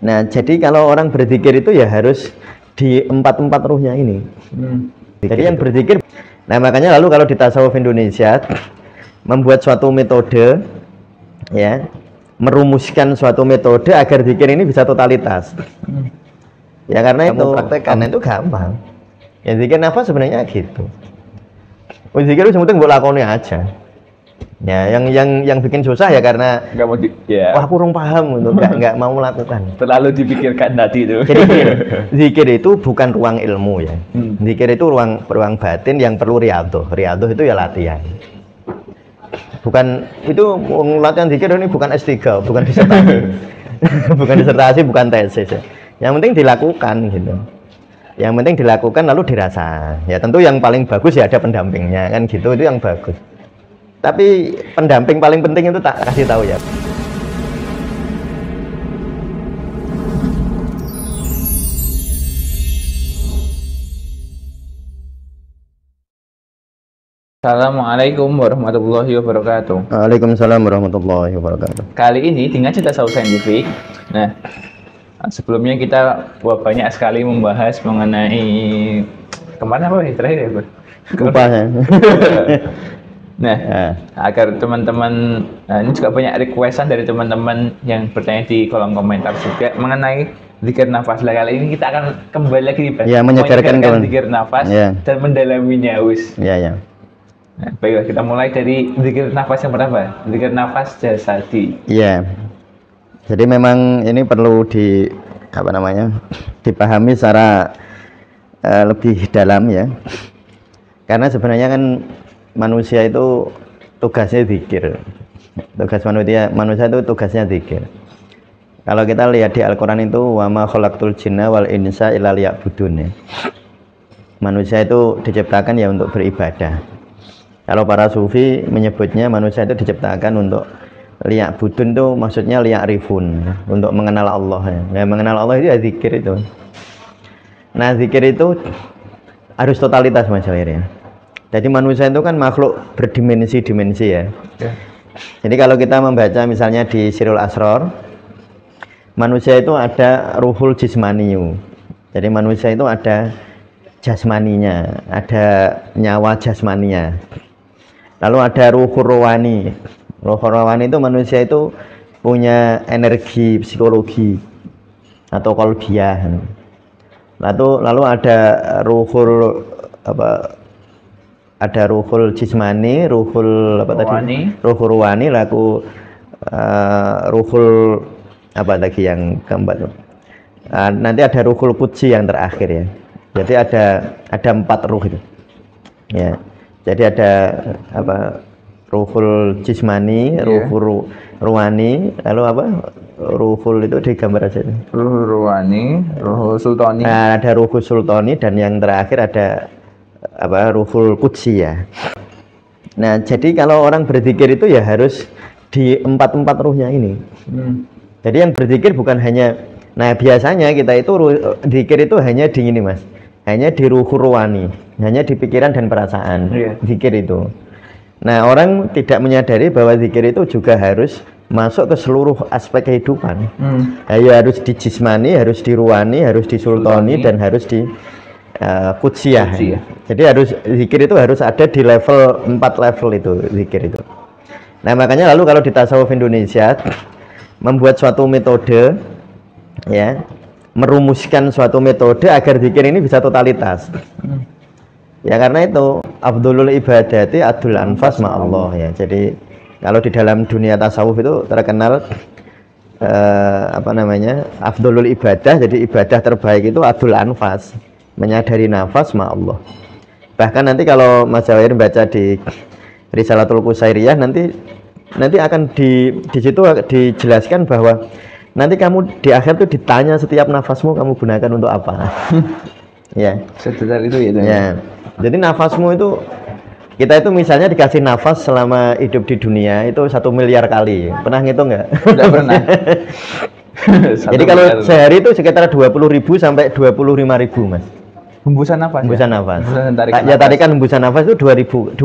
Nah, jadi kalau orang berzikir itu ya harus di empat ruhnya ini. Jadi yang berzikir. Nah, makanya lalu kalau di tasawuf Indonesia membuat suatu metode, ya, merumuskan suatu metode agar zikir ini bisa totalitas. Ya karena itu praktekkan itu gampang. Ya zikir nafas sebenarnya gitu. Zikir itu semuanya buat lakoni aja. Ya, yang bikin susah ya karena nggak mau wah kurang paham untuk nggak mau melakukan. Terlalu dipikirkan tadi itu. Jadi zikir itu bukan ruang ilmu ya. Zikir itu ruang batin yang perlu riyadhah. Riyadhah itu ya latihan. Bukan itu latihan zikir ini bukan S3, bukan disertasi. Bukan disertasi, bukan tesis ya. Yang penting dilakukan gitu. Yang penting dilakukan lalu dirasa. Ya tentu yang paling bagus ya ada pendampingnya kan gitu, itu yang bagus. Tapi pendamping paling penting itu tak kasih tahu ya. Assalamualaikum warahmatullahi wabarakatuh. Waalaikumsalam warahmatullahi wabarakatuh. Kali ini di Ngaji Tasawuf Saintifik. Nah, sebelumnya kita banyak sekali membahas mengenai kemana apa terakhir ya, Bro? Lupa ya. Nah, agar teman-teman, ini juga banyak requestan dari teman-teman yang bertanya di kolom komentar juga mengenai zikir nafas. Kali ini kita akan kembali lagi dibahas. Ya, menyegarkan zikir nafas dan mendalaminya, wis. Ya. Nah, baiklah, kita mulai dari zikir nafas yang pertama, zikir nafas jasadi. Iya. Jadi memang ini perlu dipahami secara lebih dalam ya. Karena sebenarnya kan manusia itu tugasnya zikir. Tugas manusia itu tugasnya zikir. Kalau kita lihat di Al-Qur'an itu wa ma khalaqtul jinna wal insa illa liya'budun ya. Manusia itu diciptakan ya untuk beribadah. Kalau para sufi menyebutnya manusia itu diciptakan untuk liya'budun, itu maksudnya liya'rifun, untuk mengenal Allah ya. Mengenal Allah itu ya zikir itu. Nah, zikir itu harus totalitas Mas Alir ya. Jadi manusia itu kan makhluk berdimensi-dimensi ya. Jadi kalau kita membaca misalnya di Sirul Asrar, manusia itu ada ruhul jismaniyu. Jadi manusia itu ada jasmaninya, ada nyawa jasmaninya. Lalu ada ruhul rawani. Ruhul rawani itu manusia itu punya energi psikologi atau qalbiyah. Lalu ada ruhul ada ruhul jismani, ruhul ruhul ruwani, lalu ruhul yang keempat. Nanti ada ruhul qudsi yang terakhir ya. Jadi ada 4 ruh itu. Ya. Jadi ada ruhul jismani, ruhul ruwani, lalu ruhul itu digambar aja. Ruhul ruwani, ruhul sultani. Nah, ada ruhul sultani dan yang terakhir ada ruhul qudsi ya. Nah, jadi kalau orang berzikir itu ya harus di empat ruhnya ini. Jadi yang berzikir bukan hanya, nah biasanya kita itu zikir itu hanya di ini Mas, hanya di ruhul ruwani, hanya di pikiran dan perasaan. Zikir itu. Nah, orang tidak menyadari bahwa zikir itu juga harus masuk ke seluruh aspek kehidupan. Ya harus di jismani, harus di ruwani, harus di sultani, dan harus di kudsiyah. Jadi harus zikir itu harus ada di level 4 level itu zikir itu. Nah, makanya lalu kalau di tasawuf Indonesia membuat suatu metode, ya, merumuskan suatu metode agar zikir ini bisa totalitas. Ya karena itu afdholul ibadati adul anfas ma'allah ya. Jadi kalau di dalam dunia tasawuf itu terkenal afdholul ibadah, jadi ibadah terbaik itu adul anfas, menyadari nafas ma'allah. Bahkan nanti kalau Mas Jawahir baca di Risalatul Qusairiyah nanti akan di situ dijelaskan bahwa nanti kamu di akhir tuh ditanya setiap nafasmu kamu gunakan untuk apa. Ya. Sedetail itu ya. Ya. Jadi nafasmu itu, kita itu misalnya dikasih nafas selama hidup di dunia itu 1 miliar kali. Pernah ngitung nggak? Tidak pernah. Jadi kalau sehari itu sekitar 20.000 sampai 25.000 Mas. Hembusan nafas. Hembusan nafas. Hembusan Ya tarikan hembusan nafas itu 20.000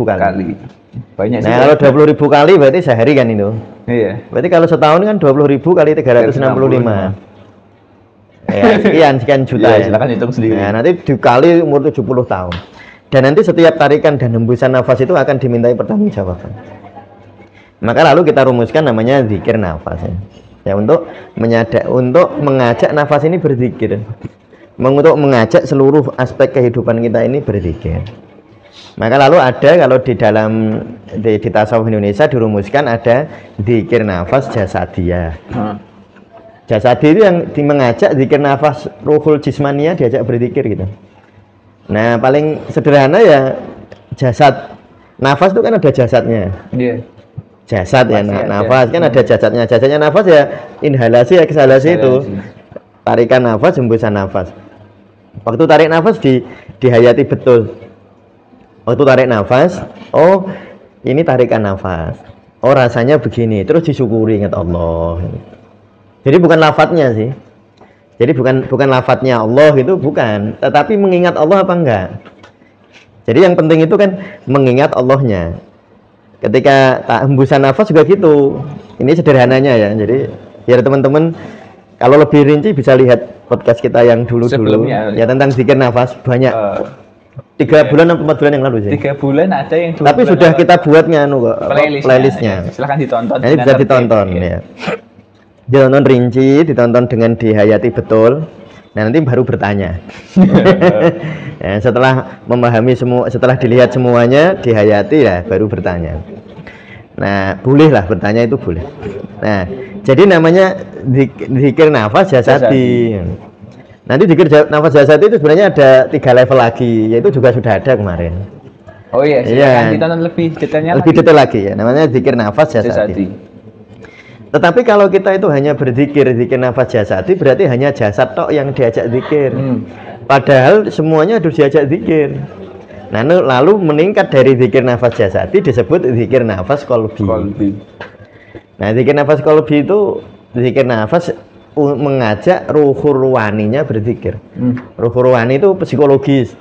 kali. Banyak sih. Nah, kalau 20.000 kali berarti sehari kan itu. Iya. Berarti kalau setahun kan 20.000 kali 365. Ya, sekian juta Ya, ya. silakan hitung sendiri. Nah, nanti dikali umur 70 tahun. Dan nanti setiap tarikan dan hembusan nafas itu akan dimintai pertanggungjawaban. Maka lalu kita rumuskan namanya zikir nafas ya. Ya untuk mengajak nafas ini berzikir. Untuk mengajak seluruh aspek kehidupan kita ini berzikir. Maka lalu ada kalau di dalam di tasawuf Indonesia dirumuskan ada zikir nafas jasadiyah. Jasadi itu yang mengajak zikir nafas ruhul jismania diajak berzikir gitu. Nah, paling sederhana ya jasad. Nafas itu kan ada jasadnya. Iya. Jasad ya, nafas kan ada jasadnya. Jasadnya nafas ya inhalasi, eksalasi itu. Tarikan nafas, hembusan nafas. Waktu tarik nafas dihayati betul. Waktu tarik nafas, oh ini tarikan nafas. Oh rasanya begini, terus disyukuri ingat Allah. Jadi bukan lafadznya sih. Jadi bukan lafadznya Allah itu bukan, tetapi mengingat Allah apa enggak. Jadi yang penting itu kan mengingat Allahnya. Ketika hembusan nafas juga gitu. Ini sederhananya ya. Jadi biar teman-teman kalau lebih rinci bisa lihat podcast kita yang dulu-dulu ya tentang zikir nafas banyak. 3 bulan atau 4 bulan yang lalu sih. 3 bulan ada yang 2 Tapi bulan sudah kita buatnya kok playlistnya. Ya. Silahkan ditonton. Nanti bisa ditonton ya. Ditonton rinci, ditonton dengan dihayati betul. Nah nanti baru bertanya. Ya, setelah memahami semua, setelah dilihat semuanya, dihayati ya baru bertanya. Nah bolehlah bertanya itu boleh. Nah jadi namanya zikir nafas jasadi. Nanti zikir nafas jasadi itu sebenarnya ada 3 level lagi, yaitu juga sudah ada kemarin. Oh iya, silakan ditonton lebih detailnya. Lebih detail lagi ya, namanya zikir nafas jasadi. Tetapi kalau kita itu hanya berzikir nafas jasadi, berarti hanya jasad tok yang diajak zikir. Padahal semuanya harus diajak zikir. Nah, lalu meningkat dari zikir nafas jasadi disebut zikir nafas qalbi. Nah, zikir nafas qalbi itu zikir nafas mengajak ruhur ruwaninya berzikir. Ruhur ruwani itu psikologis.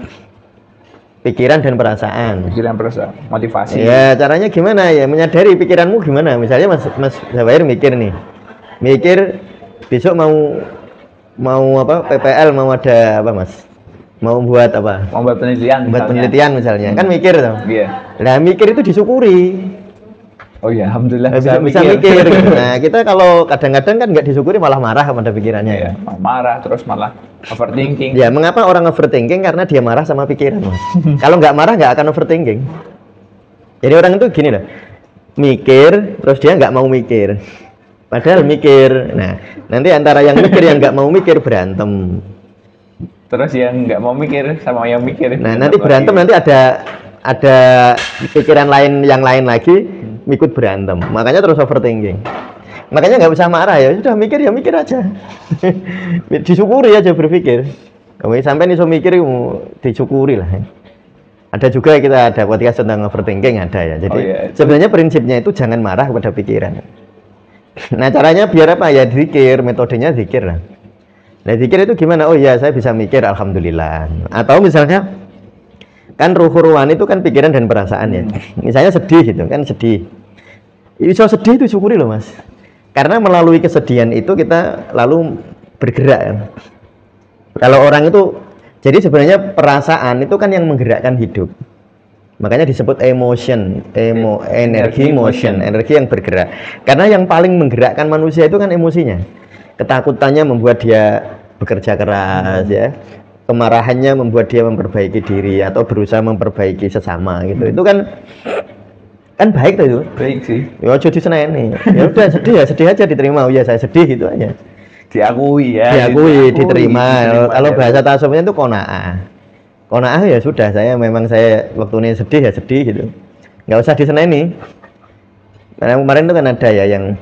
Pikiran dan perasaan. Pikiran perasaan, motivasi. Ya, caranya gimana ya? Menyadari pikiranmu gimana? Misalnya Mas Zawair mikir nih. Mikir besok mau apa? PPL mau ada apa, Mas? Mau buat apa? Mau buat penelitian. Buat penelitian misalnya. Kan mikir toh. Iya. Nah, mikir itu disyukuri. Oh iya, alhamdulillah bisa mikir. Nah, kita kalau kadang-kadang kan nggak disyukuri malah marah pada pikirannya ya. Marah terus malah overthinking. Ya, mengapa orang overthinking? Karena dia marah sama pikiran, Mas. Kalau nggak marah nggak akan overthinking. Jadi orang itu gini loh, mikir terus dia nggak mau mikir. Padahal mikir. Nah, nanti antara yang mikir yang nggak mau mikir berantem. Terus yang nggak mau mikir sama yang mikir. Nah, nanti berantem nanti ada pikiran lain yang lain lagi. Ikut berantem, makanya terus overthinking. Makanya nggak usah marah ya, sudah mikir ya mikir aja. Disyukuri aja berpikir. Kamu sampai nih so mikir, disyukuri lah. Ada juga kita ada podcast tentang overthinking ada ya. Jadi sebenarnya prinsipnya itu jangan marah kepada pikiran. Nah caranya biar apa ya zikir, metodenya zikir lah. Nah zikir itu gimana? Oh iya saya bisa mikir, alhamdulillah. Atau misalnya kan ruhur ruwani itu kan pikiran dan perasaan ya. Misalnya sedih gitu kan, sedih. Bisa sedih itu syukuri loh Mas. Karena melalui kesedihan itu kita lalu bergerak kan. Kalau orang itu, jadi sebenarnya perasaan itu kan yang menggerakkan hidup. Makanya disebut emotion, energi motion, energi yang bergerak. Karena yang paling menggerakkan manusia itu kan emosinya. Ketakutannya membuat dia bekerja keras ya. Kemarahannya membuat dia memperbaiki diri atau berusaha memperbaiki sesama gitu. Itu kan baik tuh itu. Baik sih. Ya jadi seneng. Ya udah sedih aja diterima. Oh ya saya sedih gitu aja. Diakui ya. Diakui, diterima. Kalau bahasa tasawufnya itu qanaah. Qanaah ya sudah saya waktu ini sedih ya sedih gitu. Nggak usah diseneni. Karena kemarin itu kan ada ya yang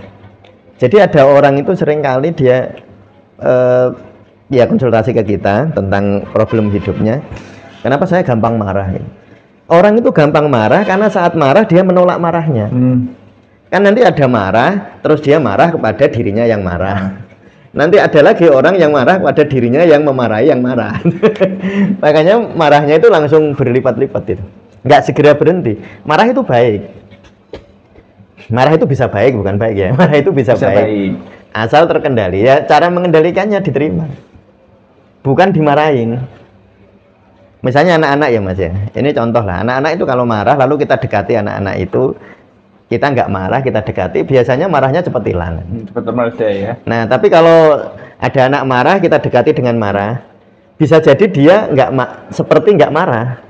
jadi ada orang itu sering kali dia ya konsultasi ke kita tentang problem hidupnya. Kenapa saya gampang marah? Orang itu gampang marah karena saat marah dia menolak marahnya. Kan nanti ada marah, terus dia marah kepada dirinya yang marah. nanti ada lagi orang yang marah pada dirinya yang memarahi yang marah. Makanya marahnya itu langsung berlipat-lipat itu. Nggak segera berhenti. Marah itu baik. Marah itu bisa baik, bukan baik ya. Marah itu bisa baik. Asal terkendali. Ya, cara mengendalikannya diterima. Bukan dimarahin. Misalnya anak-anak ya Mas ya. Ini contoh lah. Anak-anak itu kalau marah lalu kita dekati anak-anak itu, kita nggak marah, kita dekati, biasanya marahnya cepat hilang. Cepat mereda ya. Nah, tapi kalau ada anak marah, kita dekati dengan marah, bisa jadi dia seperti nggak marah.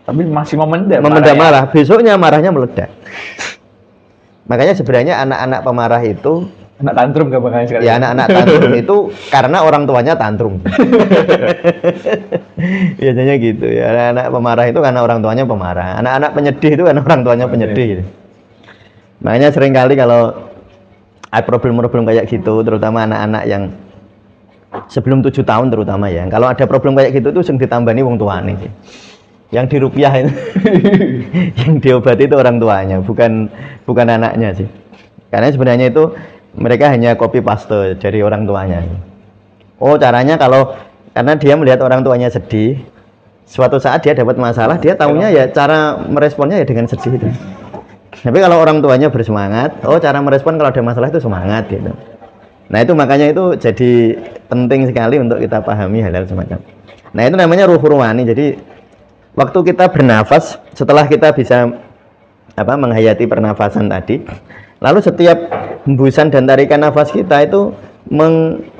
Tapi masih memendam marah. Besoknya marahnya meledak. Makanya sebenarnya anak-anak pemarah itu, anak tantrum gampang sekali. Ya, anak-anak tantrum itu karena orang tuanya tantrum. Biasanya gitu ya. Anak-anak pemarah itu karena orang tuanya pemarah. Anak-anak penyedih itu karena orang tuanya penyedih. Gitu. Makanya seringkali kalau ada problem-problem kayak gitu, terutama anak-anak yang sebelum 7 tahun terutama ya. Kalau ada problem kayak gitu tuh sing ditambani wong tuane. Yang dirupiah itu yang diobati itu orang tuanya, bukan anaknya sih. Karena sebenarnya itu mereka hanya copy paste dari orang tuanya. Oh, caranya karena dia melihat orang tuanya sedih, suatu saat dia dapat masalah, dia taunya ya cara meresponnya ya dengan sedih itu. Tapi kalau orang tuanya bersemangat, oh cara merespon kalau ada masalah itu semangat gitu. Nah itu makanya itu jadi penting sekali untuk kita pahami hal-hal semacam. Nah itu namanya ruh ruhani. Jadi waktu kita bernafas, setelah kita bisa menghayati pernafasan tadi, lalu setiap hembusan dan tarikan nafas kita itu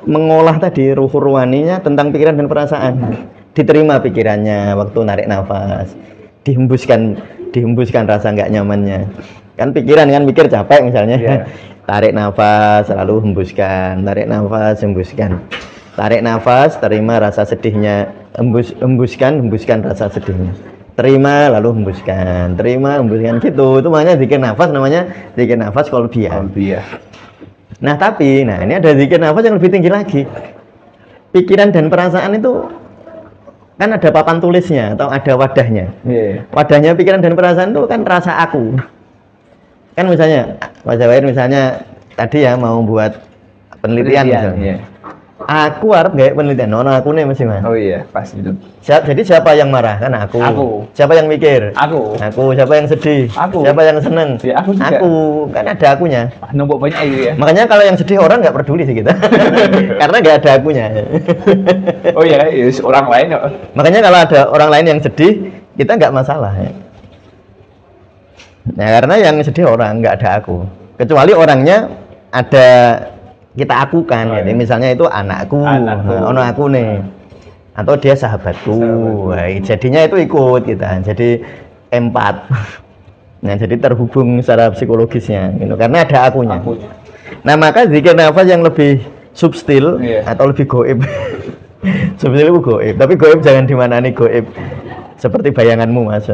mengolah tadi ruh ruhaninya tentang pikiran dan perasaan. Diterima pikirannya waktu narik nafas, dihembuskan rasa nggak nyamannya. Kan pikiran kan mikir capek misalnya. Yeah. Tarik nafas lalu hembuskan, tarik nafas hembuskan. Tarik nafas, terima rasa sedihnya, hembuskan rasa sedihnya. Terima lalu hembuskan, terima hembuskan gitu. Itu namanya zikir nafas qalbiyah. Nah, ini ada zikir nafas yang lebih tinggi lagi. Pikiran dan perasaan itu kan ada papan tulisnya atau ada wadahnya. Yeah. Wadahnya pikiran dan perasaan itu kan rasa aku. Kan misalnya Mas Jawair misalnya tadi ya mau buat penelitian misalnya. Yeah. Aku harap gak penelitian, aku nih masih Mas. Oh iya, pasti itu. Jadi siapa yang marah? Kan aku. Siapa yang mikir? Aku. Siapa yang sedih? Aku. Siapa yang seneng? Ya, aku juga. Aku. Kan ada akunya. Numpuk banyak itu ya. Makanya kalau yang sedih orang nggak peduli sih kita. Karena nggak ada akunya. Oh iya, orang lain. Makanya kalau ada orang lain yang sedih, kita nggak masalah. Nah, karena yang sedih orang, nggak ada aku. Kecuali orangnya ada kita akukan, jadi misalnya itu anakku. Ono aku nih, atau dia sahabatku. Wah, jadinya itu ikut kita, jadi empat. Nah, jadi terhubung secara psikologisnya, gitu. Karena ada akunya. Nah, maka zikir nafas yang lebih subtil atau lebih goib. Subtil itu goib, tapi goib jangan dimanani goib seperti bayanganmu Mas.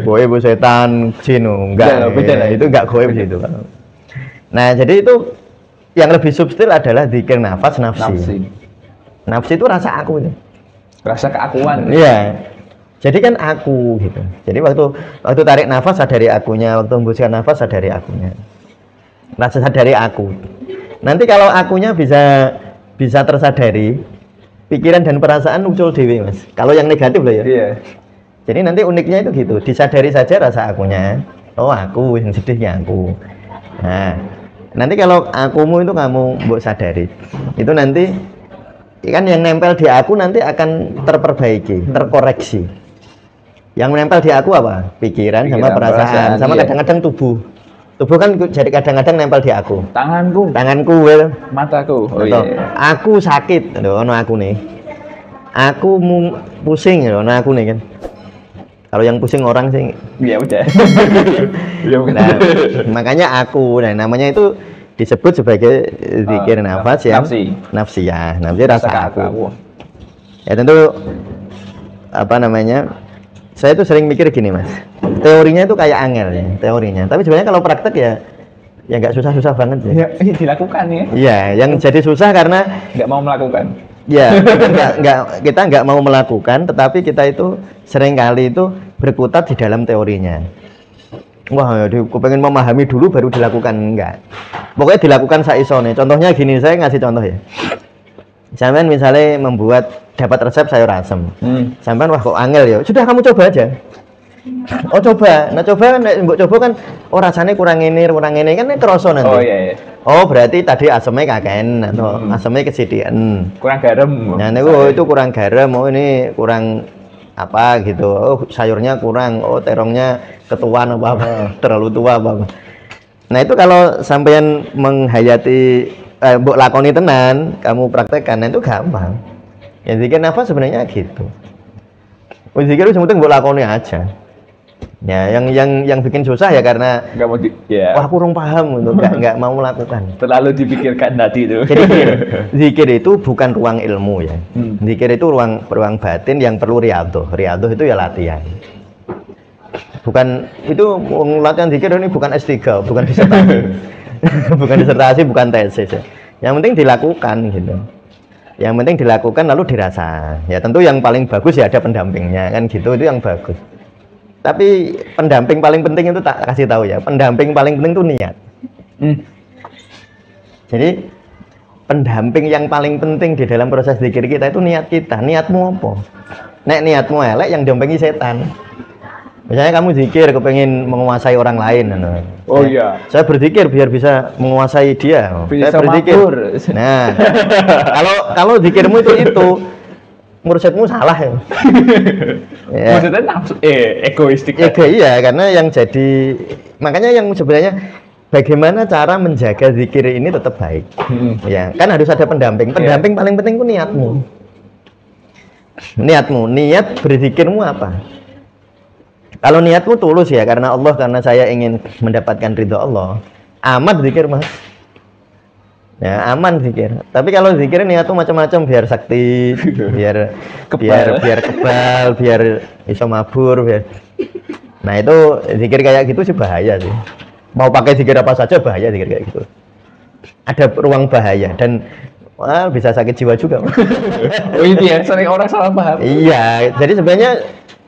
Goib setan, jin, enggak. Itu enggak goib itu. Nah, jadi itu yang lebih subtil adalah zikir nafas nafsi. Nafsi itu rasa aku. Rasa keakuan. Iya. Jadi kan aku gitu. Jadi waktu tarik nafas sadari akunya, waktu hembuskan nafas sadari akunya. Rasa sadari aku. Nanti kalau akunya bisa tersadari, pikiran dan perasaan muncul dewi Mas. Kalau yang negatif loh ya. Iya. Jadi nanti uniknya itu gitu, disadari saja rasa akunya. Oh aku yang sedihnya aku. Nah, nanti kalau akumu itu kamu mbok sadari. Itu nanti kan yang nempel di aku nanti akan terperbaiki, terkoreksi. Yang menempel di aku apa? Pikiran sama perasaan, sama kadang-kadang tubuh. Tubuh kan jadi kadang-kadang nempel di aku. Tanganku, mataku. Oh iya. Aku sakit, ono aku nih. Aku pusing, ono aku nih kan. Kalau yang pusing orang sih, ya udah. Nah, makanya aku, nah namanya itu disebut sebagai zikir nafas ya. Nafsi ya, nafsi rasa aku. Ya tentu saya tuh sering mikir gini Mas. Teorinya itu kayak angel ya, teorinya. Tapi sebenarnya kalau praktek ya nggak susah-susah banget ya. Ya dilakukan ya. Iya, yang jadi susah karena nggak mau melakukan. Ya, kita nggak mau melakukan, tetapi kita itu seringkali itu berkutat di dalam teorinya. Wah, aku pengen memahami dulu baru dilakukan, enggak. Pokoknya dilakukan saisone. Contohnya gini, saya ngasih contoh ya. Sampean misalnya membuat dapat resep sayur asem. Sampean wah kok angel ya. Sudah kamu coba aja. Oh coba. Nah coba kan mbok coba kan rasanya kurang ini kan kerasa nanti. Oh iya. Oh berarti tadi asemnya kaken atau asemnya kesediaan. Kurang garam. Nah itu kurang garam. Oh ini kurang apa gitu. Oh sayurnya kurang. Oh terongnya ketuaan apa terlalu tua apa. Nah itu kalau sampean menghayati mbok lakoni tenan, kamu praktekkan, nah itu gampang. Ya zikir nafas sebenarnya gitu. Zikir itu penting mbok lakoni aja. Ya, yang bikin susah ya karena nggak mau wah kurang paham untuk nggak mau melakukan. Terlalu dipikirkan tadi itu. Jadi zikir itu bukan ruang ilmu ya. Zikir itu ruang batin yang perlu riyadhah. Riyadhah itu ya latihan. Bukan itu latihan zikir ini bukan S3, bukan disertasi. Bukan disertasi, bukan tesis ya. Yang penting dilakukan gitu. Yang penting dilakukan lalu dirasa. Ya tentu yang paling bagus ya ada pendampingnya kan gitu, itu yang bagus. Tapi pendamping paling penting itu tak kasih tahu ya. Pendamping paling penting itu niat. Jadi pendamping yang paling penting di dalam proses zikir kita itu niat kita. Niatmu apa? Nek niatmu elek yang dampingi setan. Misalnya kamu zikir kepengen menguasai orang lain. Oh iya. Saya berzikir biar bisa menguasai dia. Bisa saya berzikir. Nah, kalau zikirmu itu mursyidmu salah ya. Maksudnya nafsu egoistik. Iya, karena yang jadi makanya yang sebenarnya bagaimana cara menjaga zikir ini tetap baik. Ya, kan harus ada pendamping. Pendamping paling penting itu niatmu. Niat berzikirmu apa? Kalau niatmu tulus ya karena Allah, karena saya ingin mendapatkan ridho Allah, aman zikir mas. Ya aman zikir. Tapi kalau zikir niatmu macam-macam biar sakti, biar kebal, biar iso mabur, biar. Nah itu zikir kayak gitu sih bahaya sih. Mau pakai zikir apa saja bahaya zikir kayak gitu. Ada ruang bahaya dan bisa sakit jiwa juga. Oh itu ya, sering orang salah paham. Iya, jadi sebenarnya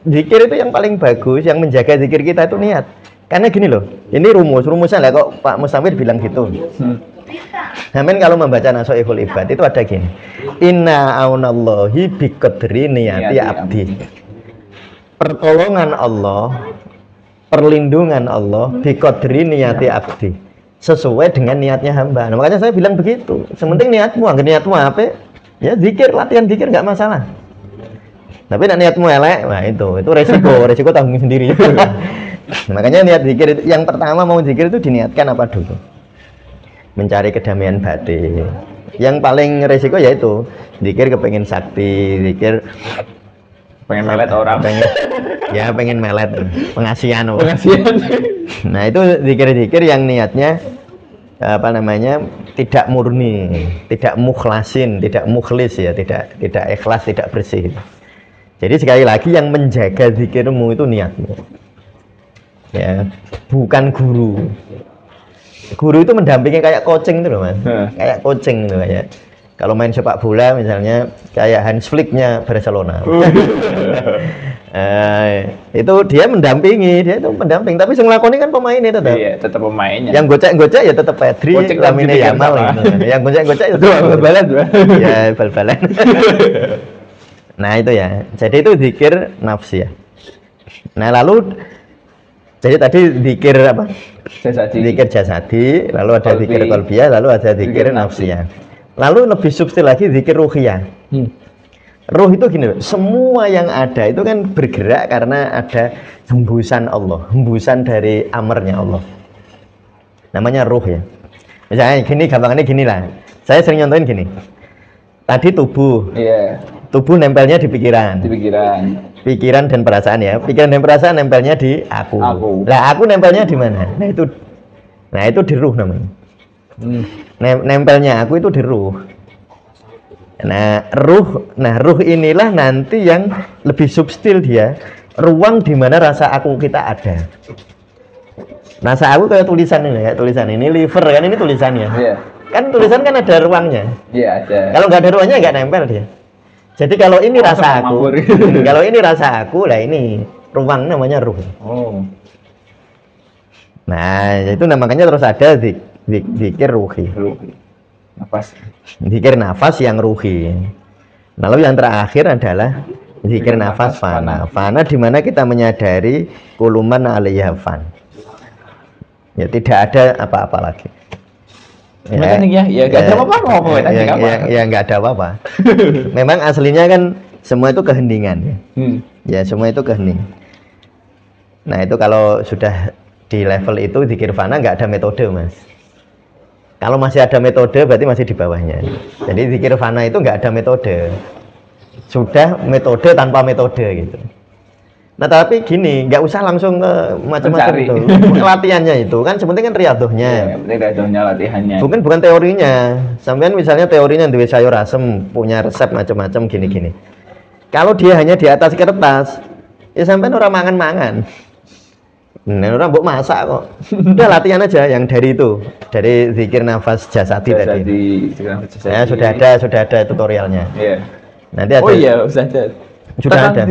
zikir itu yang paling bagus, yang menjaga zikir kita itu niat. Karena gini loh, ini rumusnya lah kok Pak Mustamir bilang gitu. Amin kalau membaca Nasoihul Ibad itu ada gini. Inna aunallahi biqadri niyati abdi. Pertolongan Allah, perlindungan Allah biqadri niyati abdi. Sesuai dengan niatnya hamba. Nah, makanya saya bilang begitu. Sementing niatmu, niatmu apa? Ya zikir, latihan zikir nggak masalah. Tapi niatmu elek, nah itu resiko tanggung sendiri. Makanya niat zikir itu, yang pertama mau zikir itu diniatkan apa dulu? Mencari kedamaian batin. Yang paling resiko yaitu zikir kepengen sakti, zikir pengen melet orang. Pengen melet, pengasihan. Nah itu zikir-zikir yang niatnya tidak murni, tidak mukhlasin, tidak mukhlis ya, tidak ikhlas, tidak bersih. Jadi sekali lagi yang menjaga zikirmu itu niatmu. Ya, bukan guru. Guru itu mendampingi kayak coaching itu loh mas. Kayak coaching itu kayak. Kalau main sepak bola misalnya kayak Hans Flick-nya Barcelona. Itu dia mendampingi, dia itu pendamping. Tapi yang ngelakoni kan pemainnya tetap. Iya, tetap pemainnya. Yang gocek-gocek ya tetap Pedri, Lamine Yamal gitu. Yang gocek-gocek itu bal-balan. Ya, bal-balan. Nah itu ya, jadi itu zikir nafsi ya. Nah lalu, jadi tadi zikir apa? Jasadi. Zikir jasadi, lalu ada zikir qalbiyah, lalu ada zikir nafsiyah. Lalu lebih subtil lagi zikir ruhiyah. Ruh itu gini loh, semua yang ada itu kan bergerak karena ada hembusan Allah, hembusan dari amarnya Allah. Namanya ruh ya. Misalnya gini, gampangannya gini lah. Saya sering nyontohin gini. Tadi tubuh. Iya. Tubuh nempelnya di pikiran. Pikiran dan perasaan ya. Pikiran dan perasaan nempelnya di aku. Lah aku nempelnya di mana? Nah itu di ruh namanya. Nempelnya aku itu di ruh. Nah ruh inilah nanti yang lebih subtil dia. Ruang di mana rasa aku kita ada. Rasa aku kayak tulisan ini liver kan ini tulisannya. Iya. Kan tulisan kan ada ruangnya. Iya ada. Kalau nggak ada ruangnya nggak nempel dia. Jadi kalau ini rasa aku, kalau ini rasa aku, lah ini ruang namanya ruh. Oh. Nah itu makanya terus ada zikir ruhi. Nafas. Zikir nafas yang ruhi. Lalu yang terakhir adalah zikir nafas fana. Fana di mana kita menyadari kuluman alaiha fan. Ya tidak ada apa-apa lagi. Ya nggak ada apa-apa. Ya nggak ada apa-apa. Memang aslinya kan semua itu keheningan. Ya semua itu kehening. Nah itu kalau sudah di level itu zikir fana nggak ada metode mas. Kalau masih ada metode berarti masih di bawahnya. Jadi zikir fana itu nggak ada metode. Sudah metode tanpa metode gitu. Nah tapi gini, nggak usah langsung ke macam-macam itu. Latihannya itu kan sebenarnya kan riadohnya. Ya, riadohnya latihannya. Bukan teorinya. Sampean misalnya teorinya duwe sayur asem, punya resep macam-macam gini-gini. Kalau dia hanya di atas kertas, ya sampean orang mangan-mangan. Nah, orang buat masak kok. Udah latihan aja yang dari itu, dari zikir nafas jasadi tadi. Ya sudah ada tutorialnya. Iya. Nanti ada. Oh iya, sudah ada.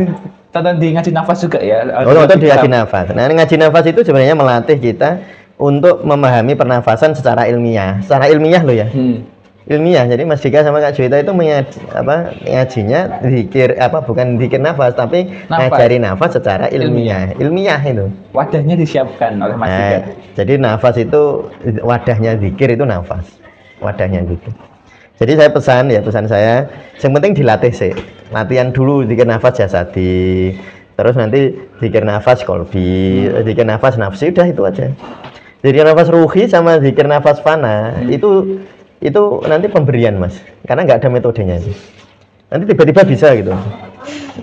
Tonton di ngaji nafas juga ya. Tonton di ngaji nafas. Nah, ngaji nafas itu sebenarnya melatih kita untuk memahami pernafasan secara ilmiah. Secara ilmiah loh ya. Ilmiah. Jadi Mas Dika sama Kak Juwita itu ngajinya zikir bukan zikir nafas tapi ngajari nafas secara ilmiah. Ilmiah itu. Wadahnya disiapkan oleh Mas Dika. Jadi nafas itu wadahnya zikir itu nafas. Wadahnya zikir. Jadi saya pesan saya, yang penting dilatih sih. Latihan dulu zikir nafas jasadi, terus nanti zikir nafas kolbi, zikir nafas nafsi, udah itu aja. Zikir nafas ruhi sama zikir nafas fana itu nanti pemberian mas, karena nggak ada metodenya. Nanti tiba-tiba bisa gitu.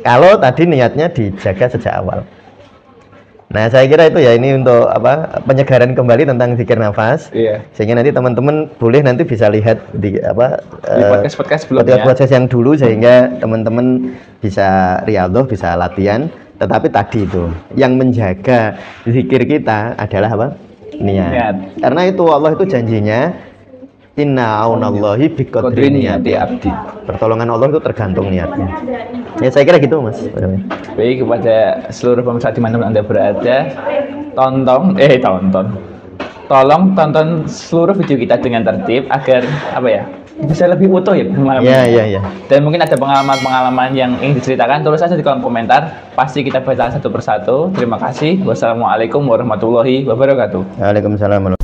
Kalau tadi niatnya dijaga sejak awal. Nah saya kira itu ya ini untuk penyegaran kembali tentang zikir nafas. Iya. Sehingga nanti teman-teman boleh nanti bisa lihat di podcast sebelumnya. Podcast yang dulu sehingga teman-teman bisa riyadhah, bisa latihan. Tetapi tadi itu yang menjaga zikir kita adalah niat. Karena itu Allah itu janjinya inna aunallahi biqadri niyati abdi. Pertolongan Allah itu tergantung niatnya. Ya saya kira gitu mas. Baik, kepada seluruh pemirsa dimanapun Anda berada, tolong tonton seluruh video kita dengan tertib agar bisa lebih utuh ya pengalaman. Iya. Dan mungkin ada pengalaman-pengalaman yang ingin diceritakan, tulis saja di kolom komentar. Pasti kita baca satu persatu. Terima kasih. Wassalamualaikum warahmatullahi wabarakatuh. Waalaikumsalam.